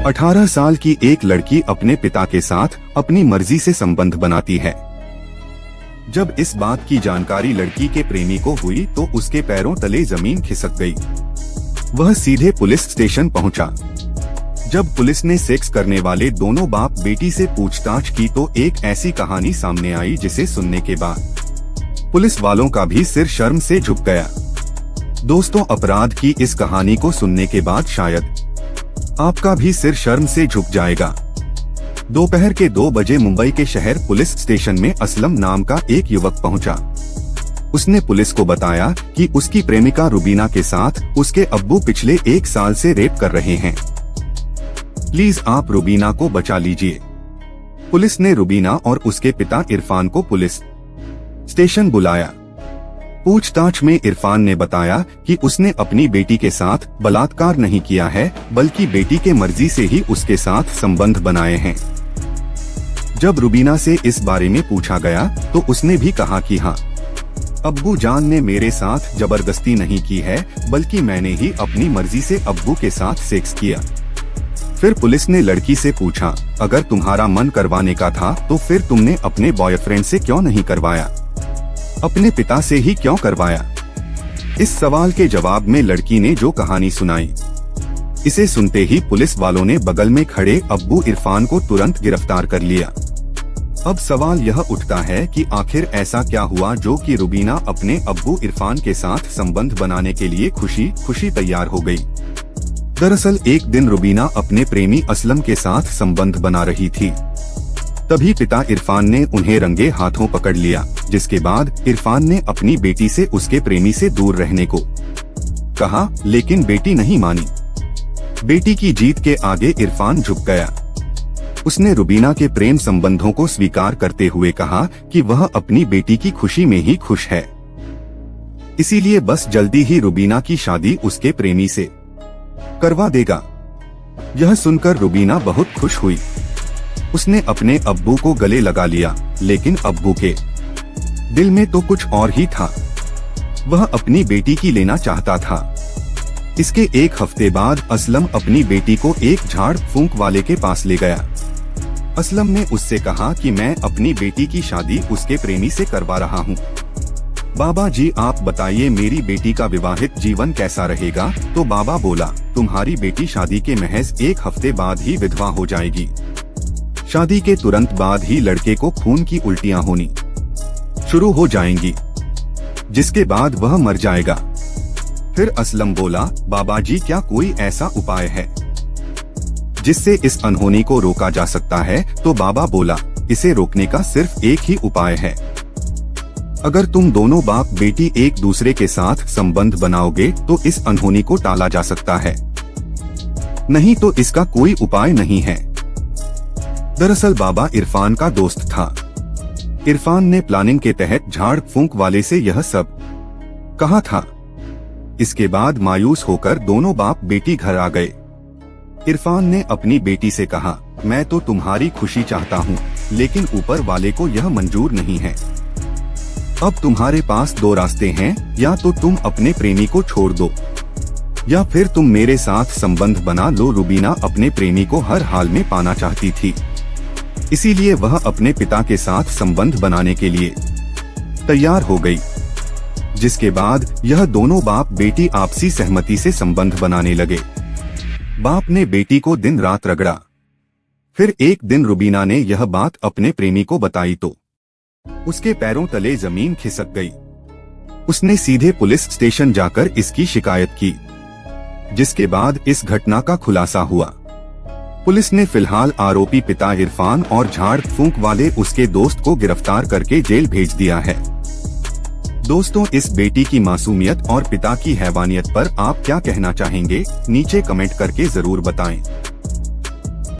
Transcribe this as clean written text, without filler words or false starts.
18 साल की एक लड़की अपने पिता के साथ अपनी मर्जी से संबंध बनाती है। जब इस बात की जानकारी लड़की के प्रेमी को हुई तो उसके पैरों तले जमीन खिसक गई। वह सीधे पुलिस स्टेशन पहुंचा। जब पुलिस ने सेक्स करने वाले दोनों बाप बेटी से पूछताछ की तो एक ऐसी कहानी सामने आई जिसे सुनने के बाद पुलिस वालों का भी सिर शर्म से झुक गया। दोस्तों, अपराध की इस कहानी को सुनने के बाद शायद आपका भी सिर शर्म से झुक जाएगा। दोपहर के 2 बजे मुंबई के शहर पुलिस स्टेशन में असलम नाम का एक युवक पहुंचा। उसने पुलिस को बताया कि उसकी प्रेमिका रुबीना के साथ उसके अब्बू पिछले 1 साल से रेप कर रहे हैं। प्लीज आप रुबीना को बचा लीजिए। पुलिस ने रुबीना और उसके पिता इरफान को पुलिस स्टेशन बुलाया। पूछताछ में इरफान ने बताया कि उसने अपनी बेटी के साथ बलात्कार नहीं किया है, बल्कि बेटी के मर्जी से ही उसके साथ संबंध बनाए हैं। जब रुबीना से इस बारे में पूछा गया तो उसने भी कहा कि हाँ, अब्बू जान ने मेरे साथ जबरदस्ती नहीं की है, बल्कि मैंने ही अपनी मर्जी से अब्बू के साथ सेक्स किया। फिर पुलिस ने लड़की से पूछा, अगर तुम्हारा मन करवाने का था तो फिर तुमने अपने बॉयफ्रेंड से क्यों नहीं करवाया, अपने पिता से ही क्यों करवाया? इस सवाल के जवाब में लड़की ने जो कहानी सुनाई, इसे सुनते ही पुलिस वालों ने बगल में खड़े अब्बू इरफान को तुरंत गिरफ्तार कर लिया। अब सवाल यह उठता है कि आखिर ऐसा क्या हुआ जो कि रुबीना अपने अब्बू इरफान के साथ संबंध बनाने के लिए खुशी खुशी तैयार हो गई। दरअसल एक दिन रुबीना अपने प्रेमी असलम के साथ संबंध बना रही थी। तभी पिता इरफान ने उन्हें रंगे हाथों पकड़ लिया, जिसके बाद इरफान ने अपनी बेटी से उसके प्रेमी से दूर रहने को कहा, लेकिन बेटी नहीं मानी। बेटी की जीत के आगे इरफान झुक गया। उसने रुबीना के प्रेम संबंधों को स्वीकार करते हुए कहा कि वह अपनी बेटी की खुशी में ही खुश है, इसीलिए बस जल्दी ही रुबीना की शादी उसके प्रेमी से करवा देगा। यह सुनकर रुबीना बहुत खुश हुई। उसने अपने अब्बू को गले लगा लिया, लेकिन अब्बू के दिल में तो कुछ और ही था। वह अपनी बेटी की लेना चाहता था। इसके 1 हफ्ते बाद असलम अपनी बेटी को एक झाड़ फूंक वाले के पास ले गया। असलम ने उससे कहा कि मैं अपनी बेटी की शादी उसके प्रेमी से करवा रहा हूँ। बाबा जी, आप बताइए मेरी बेटी का विवाहित जीवन कैसा रहेगा? तो बाबा बोला, तुम्हारी बेटी शादी के महज 1 हफ्ते बाद ही विधवा हो जाएगी। शादी के तुरंत बाद ही लड़के को खून की उल्टियां होनी शुरू हो जाएंगी, जिसके बाद वह मर जाएगा। फिर असलम बोला, बाबा जी, क्या कोई ऐसा उपाय है जिससे इस अनहोनी को रोका जा सकता है? तो बाबा बोला, इसे रोकने का सिर्फ एक ही उपाय है। अगर तुम दोनों बाप बेटी एक दूसरे के साथ संबंध बनाओगे तो इस अनहोनी को टाला जा सकता है, नहीं तो इसका कोई उपाय नहीं है। दरअसल बाबा इरफान का दोस्त था। इरफान ने प्लानिंग के तहत झाड़ फूंक वाले से यह सब कहा था। इसके बाद मायूस होकर दोनों बाप बेटी घर आ गए। इरफान ने अपनी बेटी से कहा, मैं तो तुम्हारी खुशी चाहता हूँ, लेकिन ऊपर वाले को यह मंजूर नहीं है। अब तुम्हारे पास 2 रास्ते हैं, या तो तुम अपने प्रेमी को छोड़ दो या फिर तुम मेरे साथ संबंध बना लो। रुबीना अपने प्रेमी को हर हाल में पाना चाहती थी, इसीलिए वह अपने पिता के साथ संबंध बनाने के लिए तैयार हो गई। जिसके बाद यह दोनों बाप बेटी आपसी सहमति से संबंध बनाने लगे। बाप ने बेटी को दिन रात रगड़ा। फिर एक दिन रुबीना ने यह बात अपने प्रेमी को बताई तो उसके पैरों तले जमीन खिसक गई। उसने सीधे पुलिस स्टेशन जाकर इसकी शिकायत की, जिसके बाद इस घटना का खुलासा हुआ। पुलिस ने फिलहाल आरोपी पिता इरफान और झाड़ फूंक वाले उसके दोस्त को गिरफ्तार करके जेल भेज दिया है। दोस्तों, इस बेटी की मासूमियत और पिता की हैवानियत पर आप क्या कहना चाहेंगे? नीचे कमेंट करके जरूर बताएं।